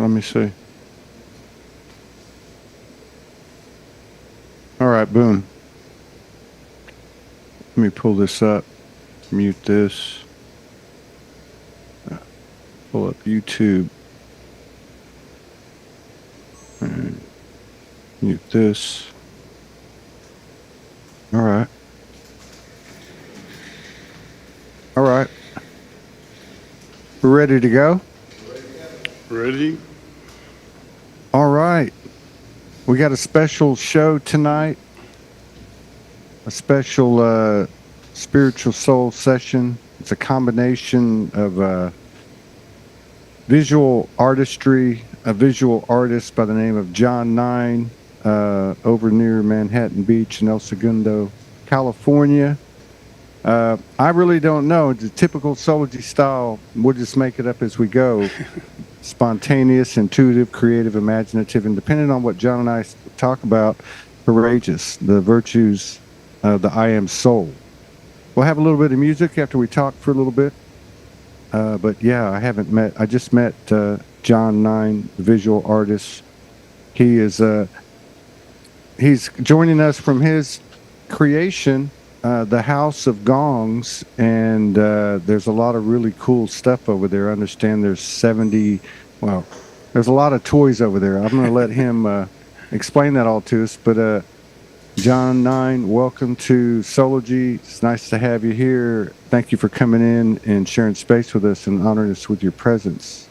let me see. All right, boom. Let me pull this up. Mute this. Pull up YouTube. And mute this. All right. All right. We're ready to go? Ready? All right. We got a special show tonight. A special spiritual soul session. It's a combination of visual artistry, a visual artist by the name of John Nine, over near Manhattan Beach in El Segundo, California. I really don't know. It's a typical Soulology style. We'll just make it up as we go. Spontaneous, intuitive, creative, imaginative, and depending on what John and I talk about, courageous, the virtues of the I Am Soul. We'll have a little bit of music after we talk for a little bit. But yeah, I just met John Nine, the visual artist. He's joining us from his creation, the House of Gongs, and there's a lot of really cool stuff over there. I understand there's there's a lot of toys over there. I'm going to let him explain that all to us, but John Nine, welcome to Soulology. It's nice to have you here. Thank you for coming in and sharing space with us and honoring us with your presence.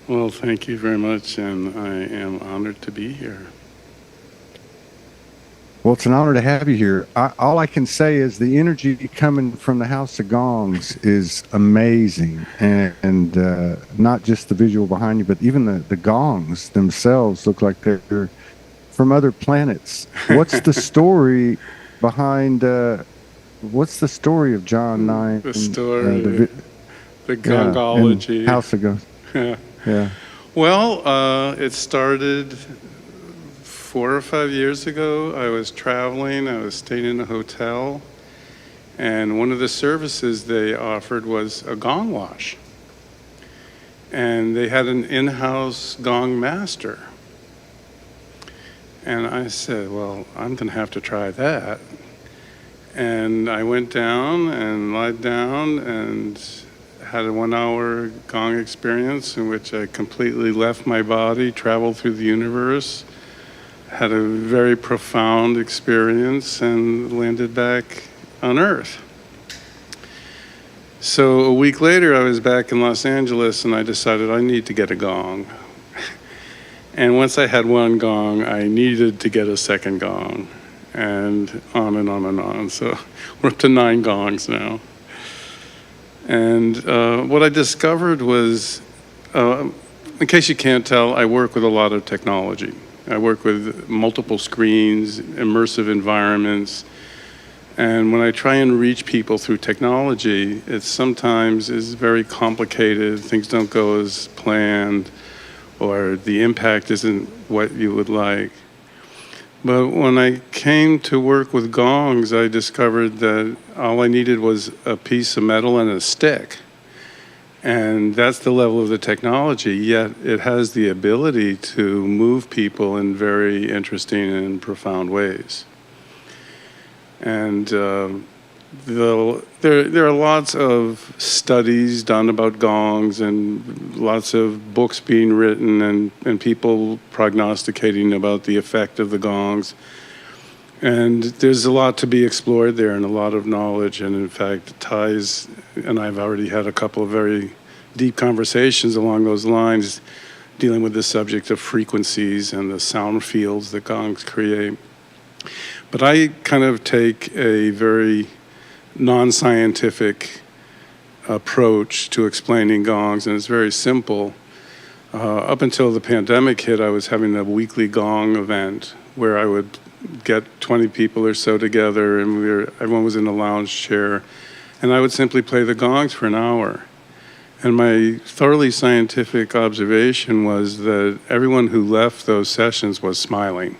Well, thank you very much, and I am honored to be here. Well, it's an honor to have you here. All I can say is the energy coming from the House of Gongs is amazing, and not just the visual behind you, but even the gongs themselves look like they're from other planets. What's the story behind? What's the story of John Nine? The story, the gongology. House of Gongs. Yeah. Well, it started 4 or 5 years ago. I was traveling. I was staying in a hotel, and one of the services they offered was a gong wash, and they had an in-house gong master. And I said, well, I'm going to have to try that. And I went down and lied down and had a 1-hour gong experience in which I completely left my body, traveled through the universe, had a very profound experience, and landed back on Earth. So a week later, I was back in Los Angeles, and I decided I need to get a gong. And once I had one gong, I needed to get a second gong, and on and on and on. So we're up to 9 gongs now. And what I discovered was, in case you can't tell, I work with a lot of technology. I work with multiple screens, immersive environments. And when I try and reach people through technology, it sometimes is very complicated. Things don't go as planned, or the impact isn't what you would like. But when I came to work with gongs, I discovered that all I needed was a piece of metal and a stick. And that's the level of the technology, yet it has the ability to move people in very interesting and profound ways. And there are lots of studies done about gongs and lots of books being written and people prognosticating about the effect of the gongs. And there's a lot to be explored there and a lot of knowledge. And in fact, ties, and I've already had a couple of very deep conversations along those lines dealing with the subject of frequencies and the sound fields that gongs create. But I kind of take a very non-scientific approach to explaining gongs, and it's very simple. Up until the pandemic hit, I was having a weekly gong event where I would get 20 people or so together, and everyone was in a lounge chair, and I would simply play the gongs for an hour. And my thoroughly scientific observation was that everyone who left those sessions was smiling.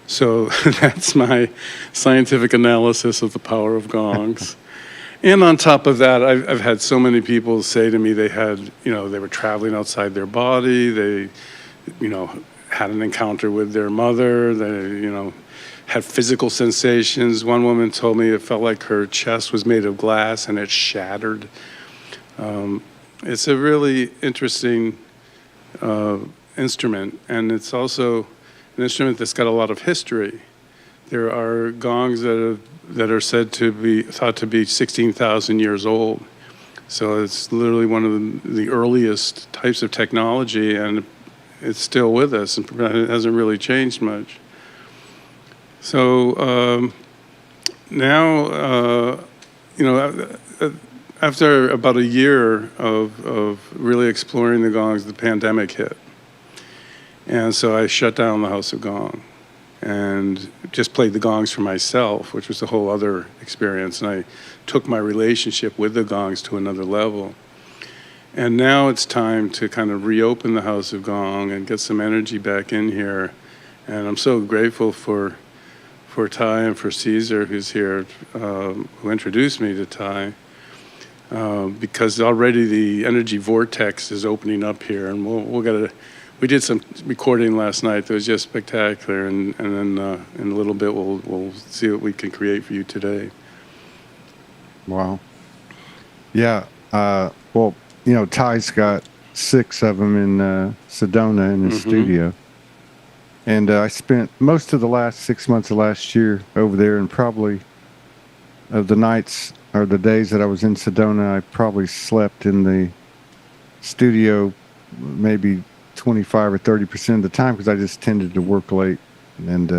So that's my scientific analysis of the power of gongs. And on top of that, I've had so many people say to me they had, they were traveling outside their body. They, had an encounter with their mother. They, had physical sensations. One woman told me it felt like her chest was made of glass and it shattered. It's a really interesting instrument, and it's also an instrument that's got a lot of history. There are gongs that are said to be thought to be 16,000 years old. So it's literally one of the earliest types of technology, and it's still with us, and it hasn't really changed much. So now, after about a year of really exploring the gongs, the pandemic hit. And so I shut down the House of Gong and just played the gongs for myself, which was a whole other experience. And I took my relationship with the gongs to another level. And now it's time to kind of reopen the House of Gong and get some energy back in here. And I'm so grateful for Ty and for Caesar, who's here, who introduced me to Ty, because already the energy vortex is opening up here, and we did some recording last night that was just spectacular, and then in a little bit we'll see what we can create for you today. Wow. Yeah. Well, Ty's got 6 of them in Sedona in his studio. And I spent most of the last 6 months of last year over there, and probably of the nights or the days that I was in Sedona, I probably slept in the studio maybe 25 or 30% of the time, because I just tended to work late. And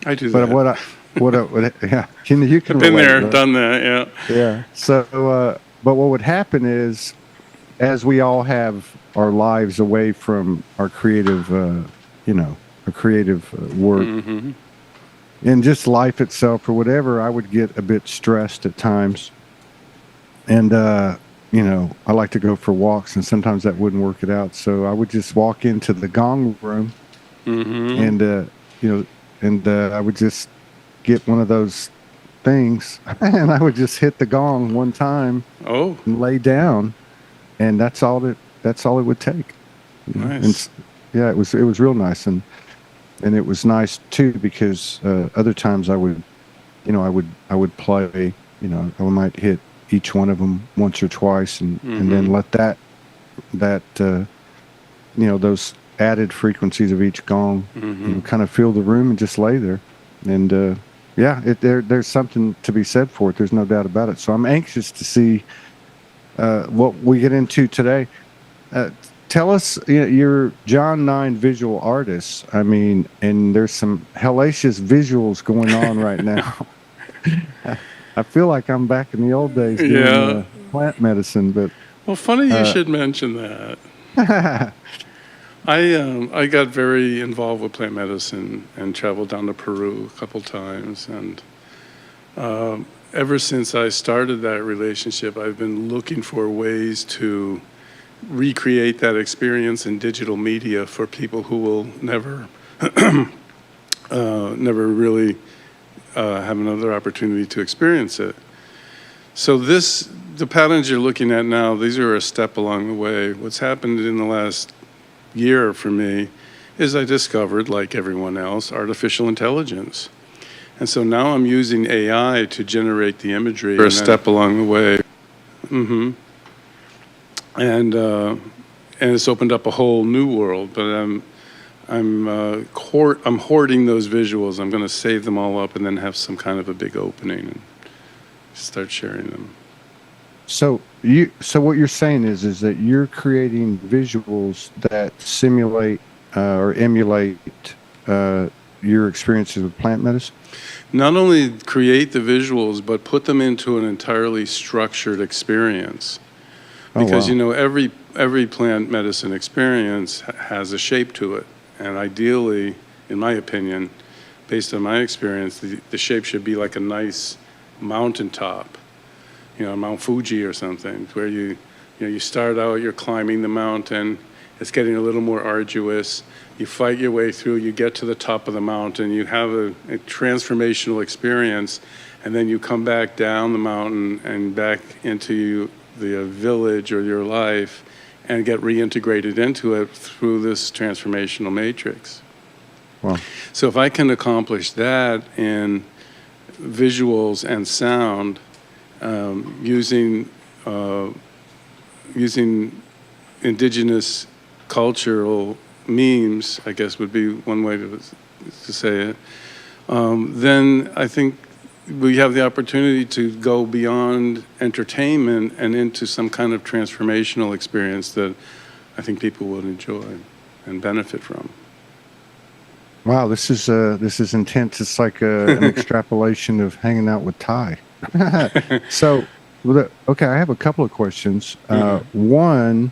I do that. But yeah, you can I've been relate, there, right? done that, yeah. Yeah. So, but what would happen is, as we all have our lives away from our creative, our creative work, and just life itself or whatever, I would get a bit stressed at times. And, I like to go for walks, and sometimes that wouldn't work it out. So I would just walk into the gong room and, I would just get one of those things and I would just hit the gong one time and lay down. And that's all it would take. Nice. And, yeah, it was real nice. And it was nice too, because other times I would play, I might hit each one of them once or twice, and then let those added frequencies of each gong, kind of fill the room and just lay there. And there's something to be said for it. There's no doubt about it. So I'm anxious to see what we get into today. Tell us, you're John 9 visual artist. I mean, and there's some hellacious visuals going on right now. I feel like I'm back in the old days doing plant medicine. But well, funny you should mention that. I got very involved with plant medicine and traveled down to Peru a couple times, and ever since I started that relationship, I've been looking for ways to recreate that experience in digital media for people who will never really have another opportunity to experience it. So the patterns you're looking at now, these are a step along the way. What's happened in the last year for me is I discovered, like everyone else, artificial intelligence. And so now I'm using AI to generate the imagery. A step along the way. And it's opened up a whole new world. But I'm hoarding those visuals. I'm going to save them all up and then have some kind of a big opening and start sharing them. So what you're saying is that you're creating visuals that simulate or emulate your experiences with plant medicine? Not only create the visuals, but put them into an entirely structured experience. Because, every plant medicine experience has a shape to it. And ideally, in my opinion, based on my experience, the shape should be like a nice mountaintop, Mount Fuji or something, where you start out, you're climbing the mountain, it's getting a little more arduous, you fight your way through, you get to the top of the mountain, you have a transformational experience, and then you come back down the mountain and back into the village or your life and get reintegrated into it through this transformational matrix. Well, So if I can accomplish that in visuals and sound, using indigenous cultural memes, I guess would be one way to say it, then I think we have the opportunity to go beyond entertainment and into some kind of transformational experience that I think people would enjoy and benefit from. wow, this is intense. It's like an extrapolation of hanging out with Ty. So, okay, I have a couple of questions. One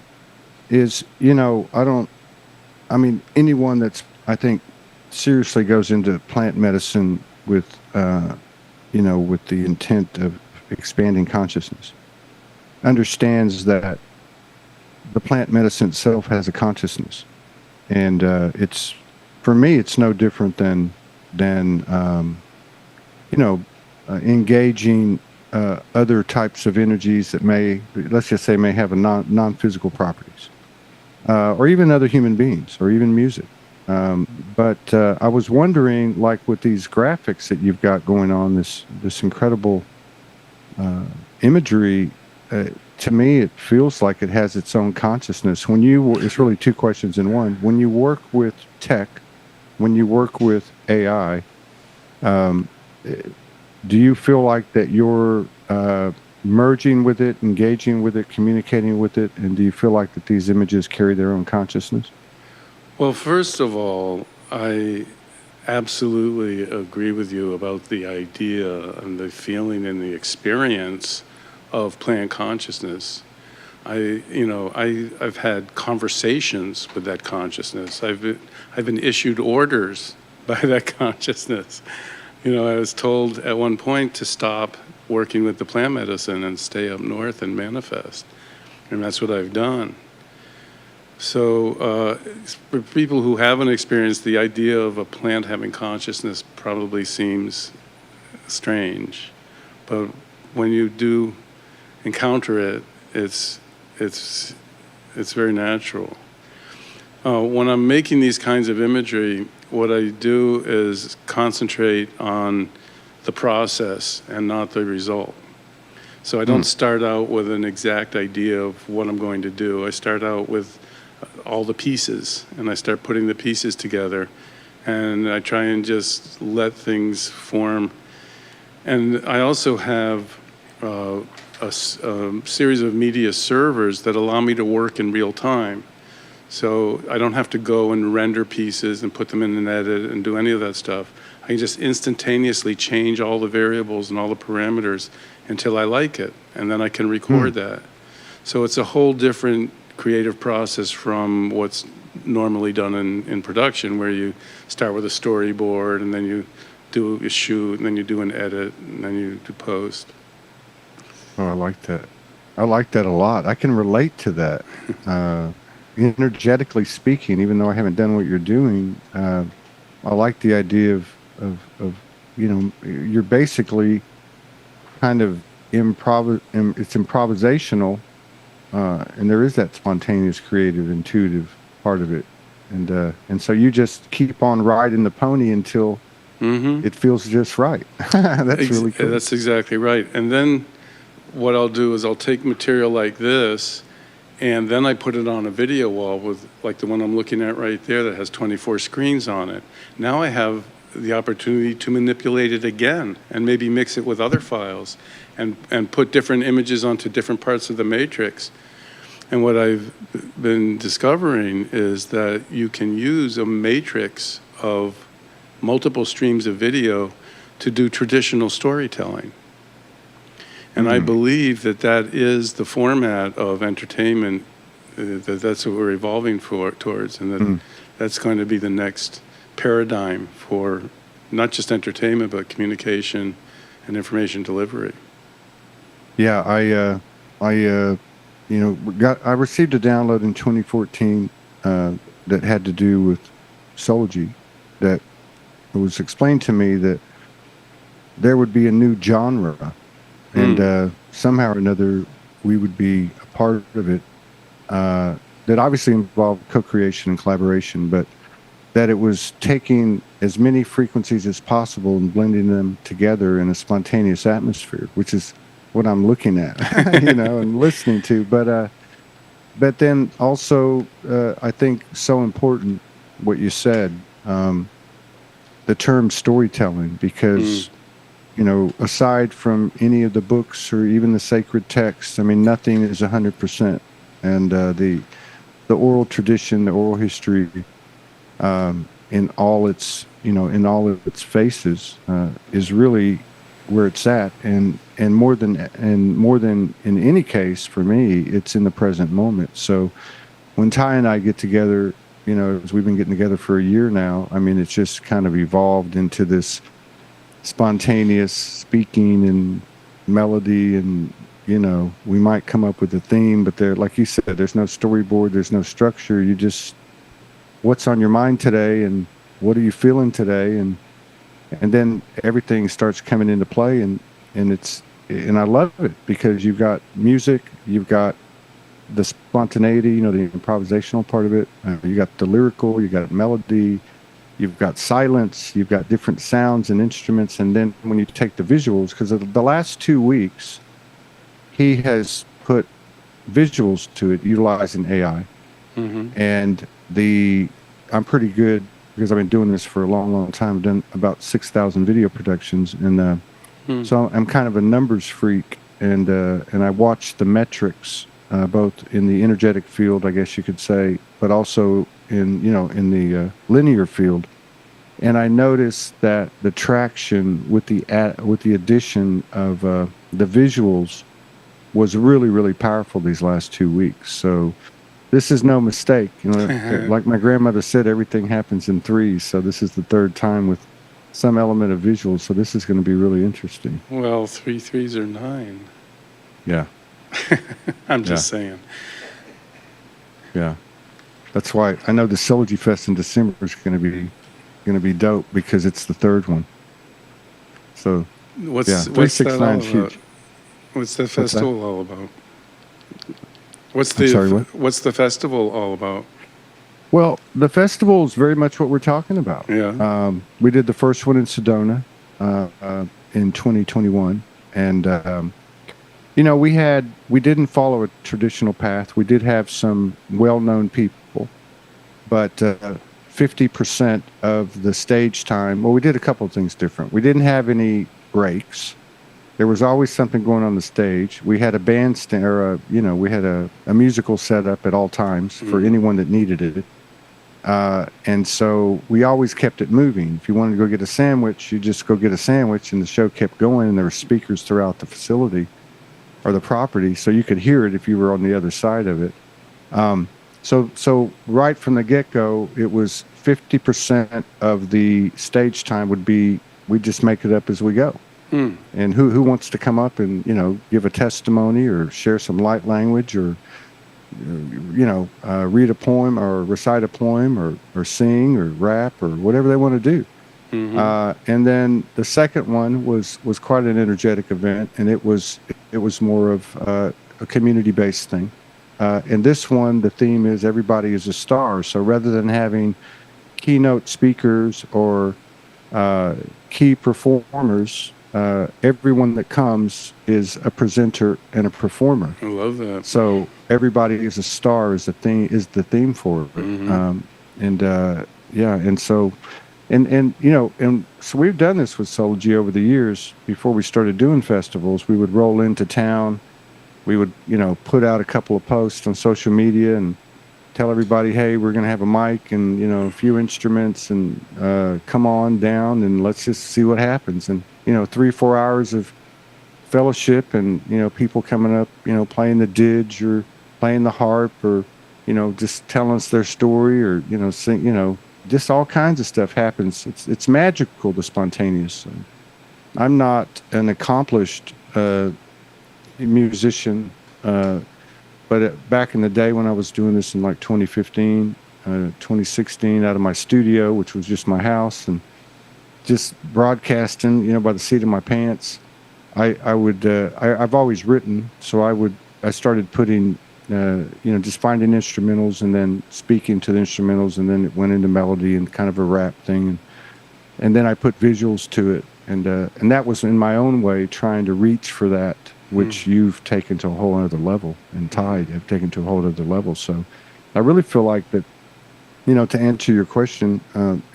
is, I mean, anyone that's, I think, seriously goes into plant medicine with, with the intent of expanding consciousness, understands that the plant medicine itself has a consciousness, and it's, for me, it's no different than engaging other types of energies that may, let's just say, may have a non-physical properties, or even other human beings, or even music. But I was wondering, like with these graphics that you've got going on, this incredible imagery. To me, it feels like it has its own consciousness. It's really two questions in one. When you work with tech, when you work with AI, do you feel like that you're merging with it, engaging with it, communicating with it, and do you feel like that these images carry their own consciousness? Well, first of all, I absolutely agree with you about the idea and the feeling and the experience of plant consciousness. I've had conversations with that consciousness. I've been issued orders by that consciousness. I was told at one point to stop working with the plant medicine and stay up north and manifest, and that's what I've done. So for people who haven't experienced, the idea of a plant having consciousness probably seems strange, but when you do encounter it, it's very natural. When I'm making these kinds of imagery, what I do is concentrate on the process and not the result. So I don't start out with an exact idea of what I'm going to do. I start out with all the pieces, and I start putting the pieces together, and I try and just let things form. And I also have a series of media servers that allow me to work in real time. So I don't have to go and render pieces and put them in an edit and do any of that stuff. I can just instantaneously change all the variables and all the parameters until I like it, and then I can record that. So it's a whole different creative process from what's normally done in production, where you start with a storyboard and then you do a shoot and then you do an edit and then you do post. Oh, I like that. I like that a lot. I can relate to that. Energetically speaking, even though I haven't done what you're doing, I like the idea of you're basically kind of it's improvisational, and there is that spontaneous, creative, intuitive part of it, and so you just keep on riding the pony until it feels just right. That's really cool. That's exactly right. And then what I'll do is I'll take material like this, and then I put it on a video wall with, like the one I'm looking at right there that has 24 screens on it. Now I have the opportunity to manipulate it again and maybe mix it with other files and put different images onto different parts of the matrix. And what I've been discovering is that you can use a matrix of multiple streams of video to do traditional storytelling. And I believe that that is the format of entertainment, that's what we're evolving towards, and that that's going to be the next paradigm for not just entertainment, but communication and information delivery. Yeah, I received a download in 2014 that had to do with Solji, that it was explained to me that there would be a new genre, and Hmm. somehow or another we would be a part of it. That obviously involved co-creation and collaboration, but that it was taking as many frequencies as possible and blending them together in a spontaneous atmosphere, which is what I'm looking at, and listening to. But then also, I think so important what you said, the term storytelling, Hmm. because aside from any of the books or even the sacred texts, I mean, nothing is 100%, and the oral tradition, the oral history, in all its in all of its faces, is really where it's at, and more than in any case for me, it's in the present moment. So when Ty and I get together, as we've been getting together for a year now, I mean, it's just kind of evolved into this spontaneous speaking and melody, and we might come up with a theme, but there, like you said, there's no storyboard, there's no structure. You just, what's on your mind today, and what are you feeling today, and then everything starts coming into play, and I love it because you've got music, you've got the spontaneity, the improvisational part of it, you got the lyrical, you got melody, you've got silence, you've got different sounds and instruments, and then when you take the visuals, because the last 2 weeks he has put visuals to it utilizing AI. Hmm. And I'm pretty good because I've been doing this for a long, long time. I've done about 6,000 video productions, and Hmm. so I'm kind of a numbers freak, and I watch the metrics, both in the energetic field, I guess you could say, but also in the linear field. And I noticed that the traction with the addition of the visuals was really, really powerful these last 2 weeks. So this is no mistake. Like my grandmother said, everything happens in threes. So this is the third time with some element of visuals. So this is going to be really interesting. Well, three threes are nine. Yeah, I'm yeah, just saying. yeah. That's why I know the Sylogy Fest in December is going to be dope because it's the third one. So yeah, three What's six that all nine's about? huge. What's the What's that? festival all about? What's I'm sorry. What? the festival all about? Well, the festival is very much what we're talking about. Yeah. We did the first one in Sedona, in 2021, and we didn't follow a traditional path. We did have some well-known people, but 50% of the stage time. Well, we did a couple of things different. We didn't have any breaks. There was always something going on the stage. We had a bandstand, or we had a musical setup at all times for Hmm. anyone that needed it. And so we always kept it moving. If you wanted to go get a sandwich, you just go get a sandwich, and the show kept going. And there were speakers throughout the facility or the property, so you could hear it if you were on the other side of it. So right from the get go, it was 50% of the stage time would be, we just make it up as we go. Hmm. And who wants to come up and give a testimony or share some light language, or read a poem or recite a poem, or sing or rap or whatever they want to do. Hmm. And then the second one was quite an energetic event, and it was more of a community based thing. And this one, the theme is everybody is a star. So rather than having keynote speakers or uh, key performers, everyone that comes is a presenter and a performer. I love that. So everybody is a star is the theme for it. Hmm. And yeah, and so we've done this with Soul over the years. Before we started doing festivals, we would roll into town. We would put out a couple of posts on social media and tell everybody, hey, we're going to have a mic and a few instruments, and come on down and let's just see what happens. And 3 4 hours of fellowship, and people coming up, playing the didge or playing the harp, or just telling us their story, or sing, just all kinds of stuff happens. It's magical, the spontaneous. I'm not an accomplished musician, but back in the day when I was doing this in like 2015, 2016, out of my studio, which was just my house, and just broadcasting, by the seat of my pants. I've always written, so I started putting, just finding instrumentals and then speaking to the instrumentals, and then it went into melody and kind of a rap thing, and then I put visuals to it, and that was in my own way trying to reach for that, which you've taken to a whole other level, and Tide have taken to a whole other level. So I really feel like that, to answer your question,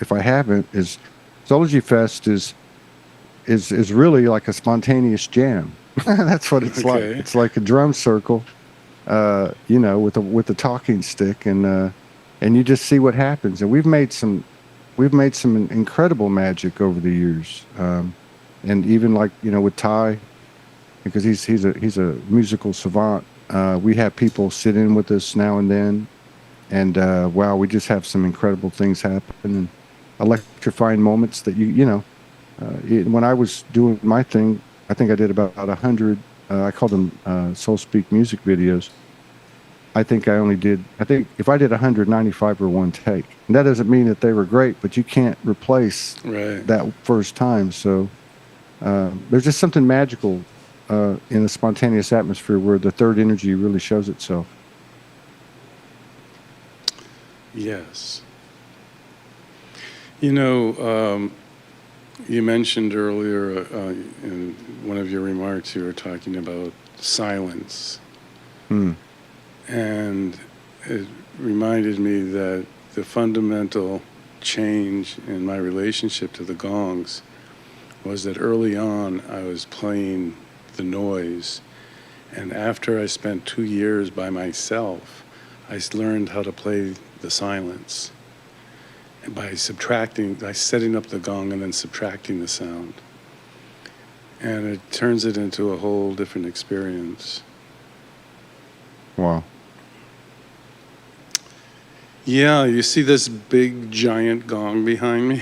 if I haven't, is Zoology Fest is really like a spontaneous jam. That's what it's like. Okay. It's like a drum circle, with a talking stick, and you just see what happens. And we've made some incredible magic over the years, and even like with Ty, because he's a musical savant. We have people sit in with us now and then, and wow, we just have some incredible things happen and electrifying moments that when I was doing my thing, I think I did about 100. I call them Soul Speak music videos. I think if I did 195 or one take, and that doesn't mean that they were great, but you can't replace Right. that first time. So there's just something magical in a spontaneous atmosphere where the third energy really shows itself. Yes. You mentioned earlier in one of your remarks, you were talking about silence. Hmm. And it reminded me that the fundamental change in my relationship to the gongs was that early on I was playing the noise. And after I spent 2 years by myself, I learned how to play the silence. And by setting up the gong and then subtracting the sound. And it turns it into a whole different experience. Wow. Yeah, you see this big giant gong behind me?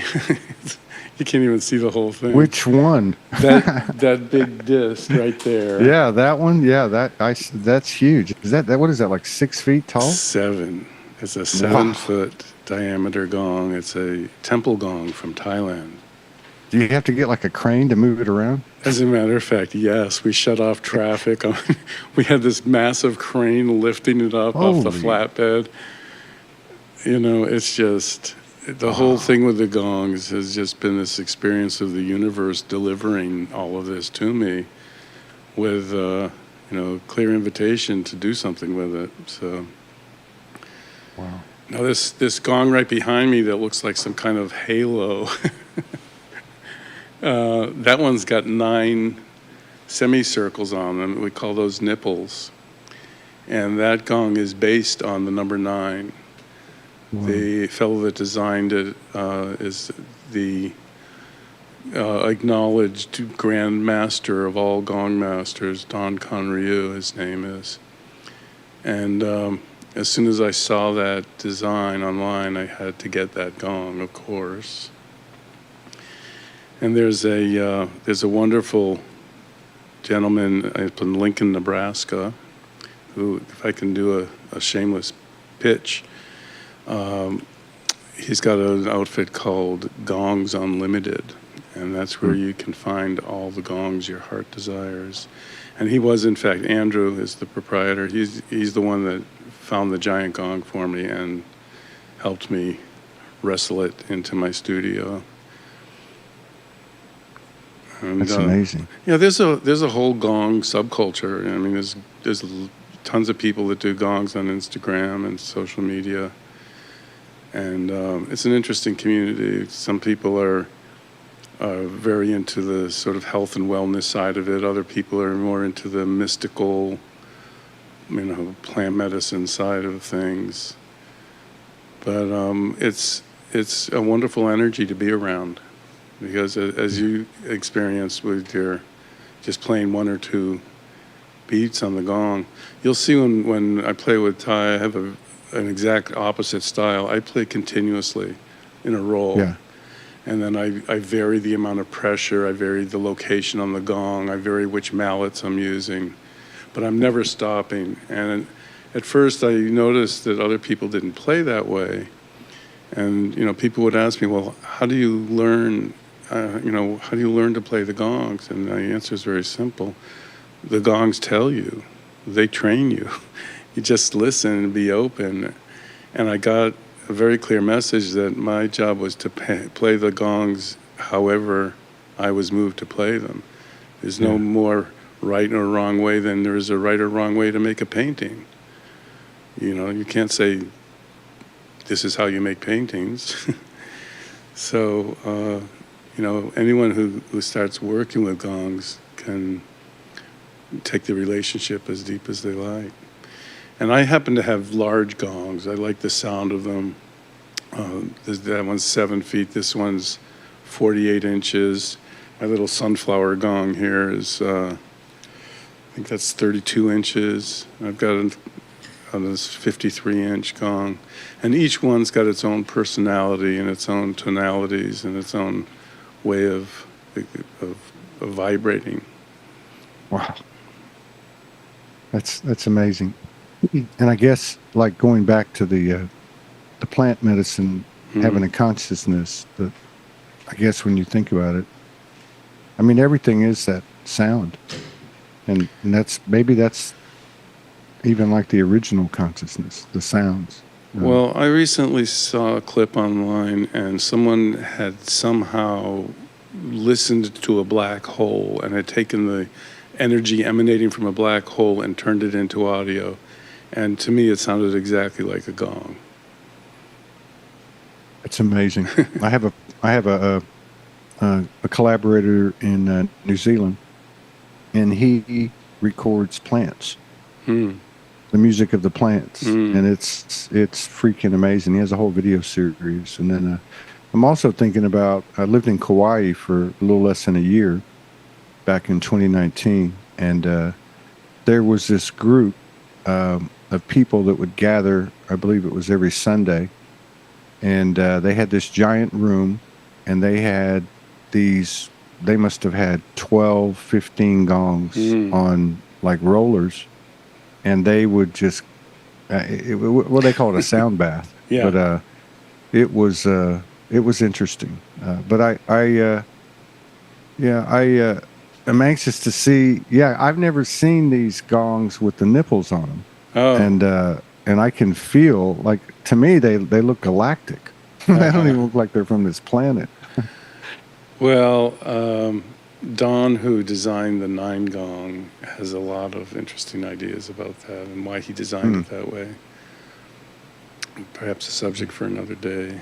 You can't even see the whole thing. Which one? That big disc right there. Yeah, that one. Yeah, that's huge. Is that what is that, like 6 feet tall? 7. It's a Wow. 7-foot diameter gong. It's a temple gong from Thailand. Do you have to get like a crane to move it around? As a matter of fact, yes, we shut off traffic. We had this massive crane lifting it up off the Holy. flatbed. It's just, the whole thing with the gongs has just been this experience of the universe delivering all of this to me with, clear invitation to do something with it. So, Wow. now this gong right behind me that looks like some kind of halo, that one's got 9 semicircles on them. We call those nipples. And that gong is based on the number 9. Wow. The fellow that designed it is the acknowledged Grand Master of all gong masters, Don Conryu, his name is. And as soon as I saw that design online, I had to get that gong, of course. And there's a wonderful gentleman up in Lincoln, Nebraska, who, if I can do a shameless pitch, he's got an outfit called Gongs Unlimited, and that's where you can find all the gongs your heart desires. And he was, in fact, Andrew is the proprietor. He's the one that found the giant gong for me and helped me wrestle it into my studio. And, That's amazing. Yeah, there's a whole gong subculture. I mean, there's tons of people that do gongs on Instagram and social media. And it's an interesting community. Some people are very into the sort of health and wellness side of it. Other people are more into the mystical, plant medicine side of things. But it's a wonderful energy to be around, because as you experienced with your just playing 1 or 2 beats on the gong, you'll see when I play with Ty, I have an exact opposite style. I play continuously in a roll. Yeah. And then I vary the amount of pressure, I vary the location on the gong, I vary which mallets I'm using, but I'm never stopping. And at first I noticed that other people didn't play that way. And, people would ask me, well, how do you learn how do you learn to play the gongs? And the answer is very simple. The gongs tell you. They train you. You just listen and be open. And I got a very clear message that my job was to play the gongs however I was moved to play them. There's no more right or wrong way than there is a right or wrong way to make a painting. You can't say, this is how you make paintings. So, anyone who starts working with gongs can take the relationship as deep as they like. And I happen to have large gongs. I like the sound of them. That one's 7 feet. This one's 48 inches. My little sunflower gong here is, I think that's 32 inches. I've got this 53-inch gong. And each one's got its own personality and its own tonalities and its own way of vibrating. Wow. That's amazing. And I guess, like, going back to the plant medicine having a consciousness, I guess when you think about it, I mean, everything is that sound. And that's even like the original consciousness, the sounds. Well, I recently saw a clip online, and someone had somehow listened to a black hole and had taken the energy emanating from a black hole and turned it into audio. And to me, it sounded exactly like a gong. It's amazing. I have a collaborator in New Zealand, and he records plants. The music of the plants, and it's freaking amazing. He has a whole video series. And then I'm also thinking about, I lived in Kauai for a little less than a year back in 2019, and there was this group of people that would gather, I believe it was every Sunday, and they had this giant room, and they had they must have had 12, 15 gongs on like rollers. And they would just, what they call it, a sound bath. Yeah. But it was interesting. But I am anxious to see. Yeah, I've never seen these gongs with the nipples on them. Oh. And I can feel, like, to me they look galactic. They don't even look like they're from this planet. Well, Don, who designed the 9 gong, has a lot of interesting ideas about that and why he designed it that way. Perhaps a subject for another day.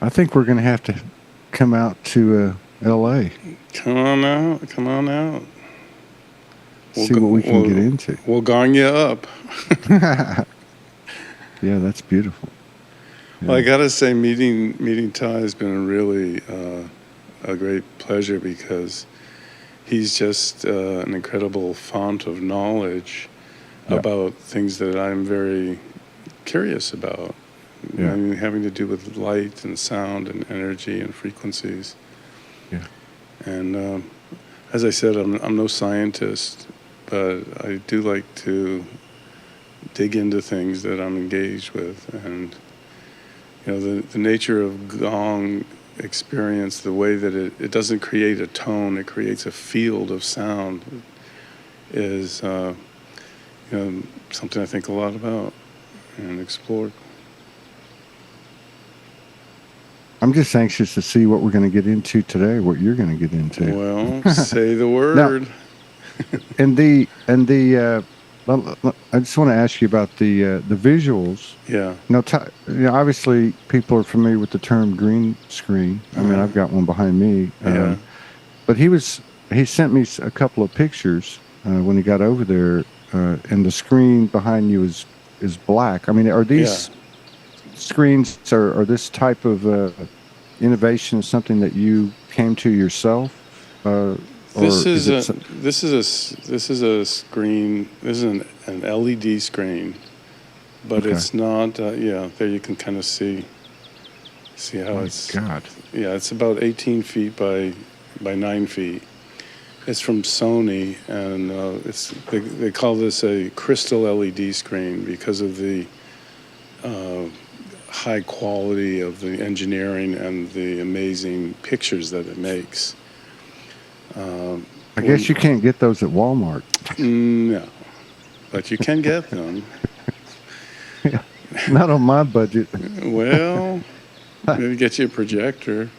I think we're going to have to come out to L.A. Come on out. See what we can get into. We'll gong you up. Yeah, that's beautiful. Yeah. Well, I got to say, meeting Ty has been really a great pleasure, because he's just an incredible font of knowledge about things that I'm very curious about. I mean, having to do with light and sound and energy and frequencies. Yeah. And as I said, I'm no scientist, but I do like to dig into things that I'm engaged with. And the nature of gong experience, the way that it doesn't create a tone, it creates a field of sound, is something I think a lot about and explore. I'm just anxious to see what we're going to get into today, what you're going to get into. Well, say the word. Now, I just want to ask you about the visuals. Yeah. Obviously, people are familiar with the term green screen. I mean, I've got one behind me. Yeah. But he sent me a couple of pictures when he got over there, and the screen behind you is black. I mean, are these screens or this type of innovation something that you came to yourself? This is a screen. This is an LED screen, but it's not. There you can kind of see how it's. God. Yeah, it's about 18 feet by 9 feet. It's from Sony, and they call this a crystal LED screen because of the high quality of the engineering and the amazing pictures that it makes. I guess you can't get those at Walmart. No, but you can get them. Not on my budget. Well, maybe get you a projector.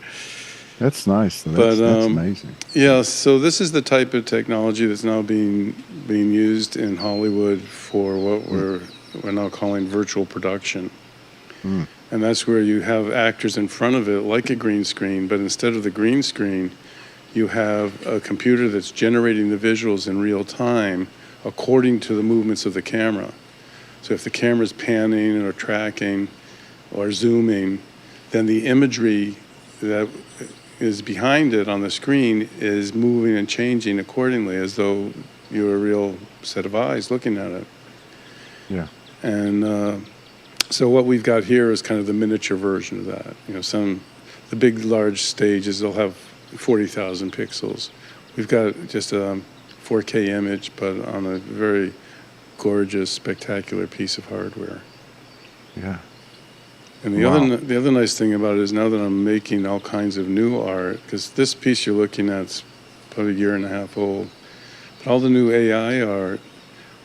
That's nice. But That's amazing. yeah, so this is the type of technology that's now being used in Hollywood for what we're now calling virtual production. Mm. And that's where you have actors in front of it like a green screen, but instead of the green screen, you have a computer that's generating the visuals in real time according to the movements of the camera. So if the camera's panning or tracking or zooming, then the imagery that is behind it on the screen is moving and changing accordingly as though you were a real set of eyes looking at it. Yeah. And so what we've got here is kind of the miniature version of that. The big, large stages, they'll have 40,000 pixels. We've got just a 4K image, but on a very gorgeous, spectacular piece of hardware. Yeah. And the other nice thing about it is now that I'm making all kinds of new art, because this piece you're looking at is probably a year and a half old, but all the new AI art,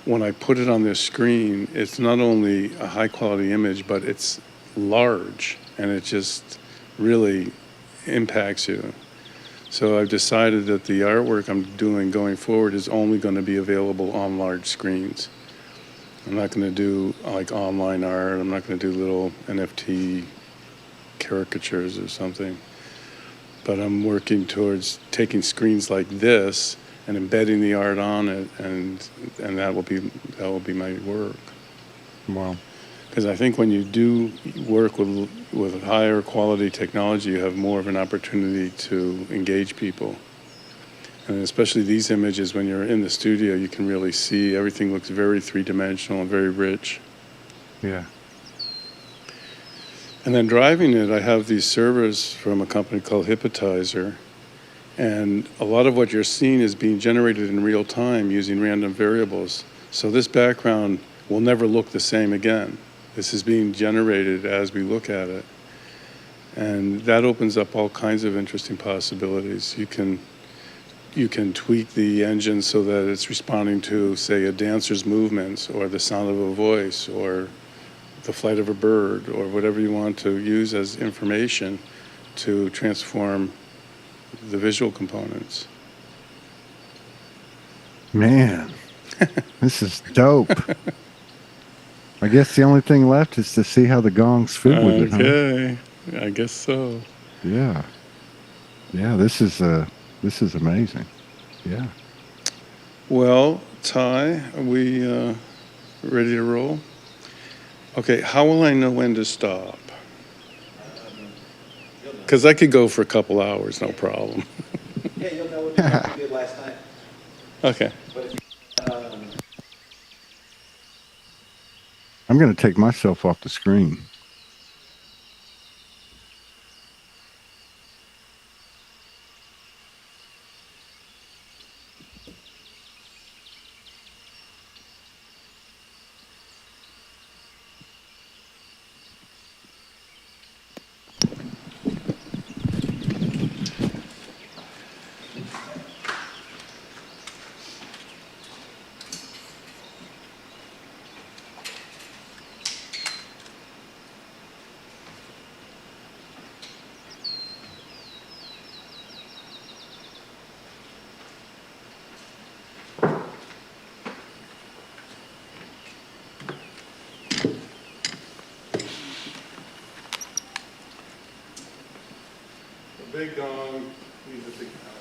when I put it on this screen, it's not only a high quality image, but it's large and it just really impacts you. So I've decided that the artwork I'm doing going forward is only going to be available on large screens. I'm not going to do like online art. I'm not going to do little NFT caricatures or something. But I'm working towards taking screens like this and embedding the art on it, and that will be my work. Wow. Because I think when you do work with higher quality technology, you have more of an opportunity to engage people. And especially these images, when you're in the studio, you can really see everything looks very three-dimensional and very rich. Yeah. And then driving it, I have these servers from a company called Hypnotizer. And a lot of what you're seeing is being generated in real time using random variables. So this background will never look the same again. This is being generated as we look at it. And that opens up all kinds of interesting possibilities. You can tweak the engine so that it's responding to, say, a dancer's movements or the sound of a voice or the flight of a bird or whatever you want to use as information to transform the visual components. Man, this is dope. I guess the only thing left is to see how the gongs fit with it. Okay, I guess so. Yeah. Yeah, this is amazing. Yeah. Well, Ty, are we ready to roll? Okay, how will I know when to stop? Because I could go for a couple hours, no problem. Yeah, you'll know what you did last night. Okay. But if you, I'm going to take myself off the screen. The big gong needs a big power.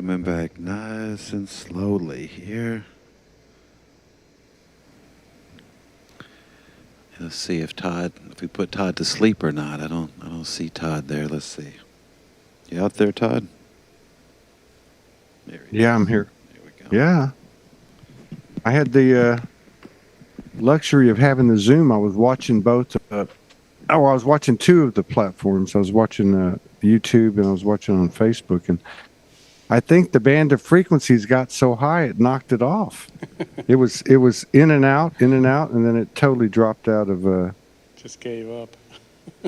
coming back nice and slowly here. Let's see if we put Todd to sleep or not. I don't see Todd there. Let's see. You out there, Todd? There he Yeah, is. I'm here. There we go. Yeah. I had the luxury of having the Zoom. I was watching both. I was watching two of the platforms. I was watching YouTube and I was watching on Facebook. And I think the band of frequencies got so high it knocked it off. It was in and out, and then it totally dropped out of. Just gave up.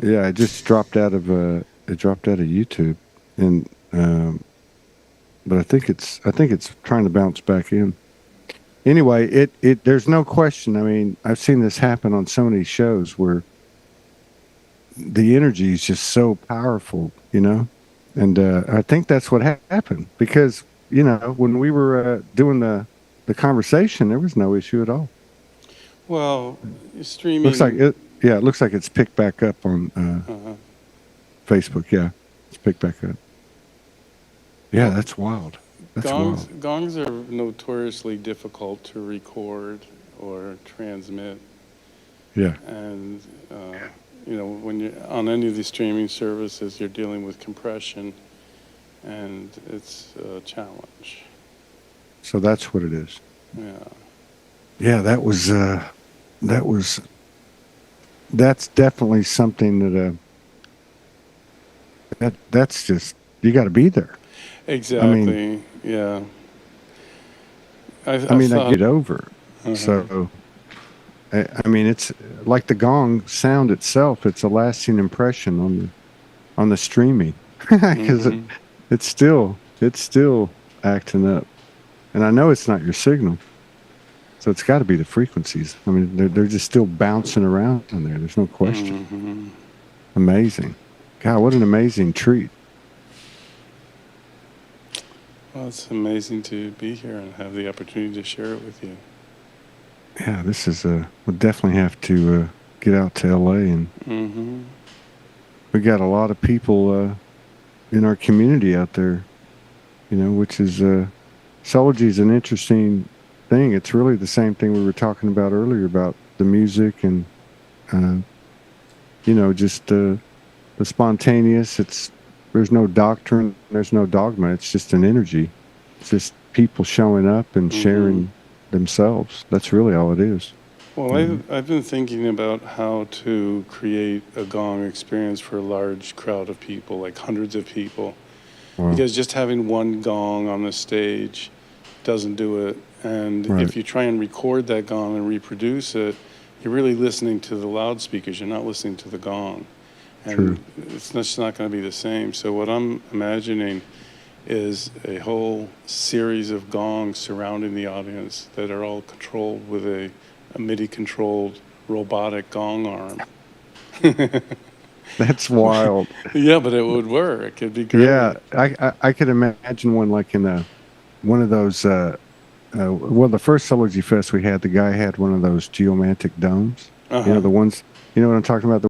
Yeah, it just dropped out of YouTube, and but I think it's trying to bounce back in. Anyway, it there's no question. I mean, I've seen this happen on so many shows where the energy is just so powerful, and I think that's what happened because when we were doing the conversation, there was no issue at all. Well, streaming. Looks like it. Yeah, it looks like it's picked back up on Facebook. Yeah, it's picked back up. Yeah, that's wild. That's wild. Gongs are notoriously difficult to record or transmit. Yeah. And, when you're on any of these streaming services, you're dealing with compression, and it's a challenge. So that's what it is. Yeah. Yeah, that's definitely something that's just, you got to be there. Exactly. Yeah. I get over. So, I mean, it's like the Gong sound itself. It's a lasting impression on the streaming because it's still acting up, and I know it's not your signal, so it's got to be the frequencies. I mean, they're just still bouncing around in there. There's no question. Amazing, God, what an amazing treat. Well, it's amazing to be here and have the opportunity to share it with you. Yeah, this is we'll definitely have to get out to LA, and we got a lot of people in our community out there, which is Sology is an interesting thing. It's really the same thing we were talking about earlier about the music and just the spontaneous. There's no doctrine, there's no dogma. It's just an energy. It's just people showing up and sharing themselves. That's really all it is. Well, I've been thinking about how to create a Gong experience for a large crowd of people, like hundreds of people. Wow. Because just having one gong on the stage doesn't do it. And if you try and record that gong and reproduce it, you're really listening to the loudspeakers. You're not listening to the gong. And True. It's just not going to be the same. So what I'm imagining is a whole series of gongs surrounding the audience that are all controlled with a MIDI-controlled robotic gong arm. That's wild. Yeah, but it would work. It'd be great. Yeah, I could imagine one like in one of those. The first Sology Fest we had, the guy had one of those geomantic domes. The ones, you know what I'm talking about.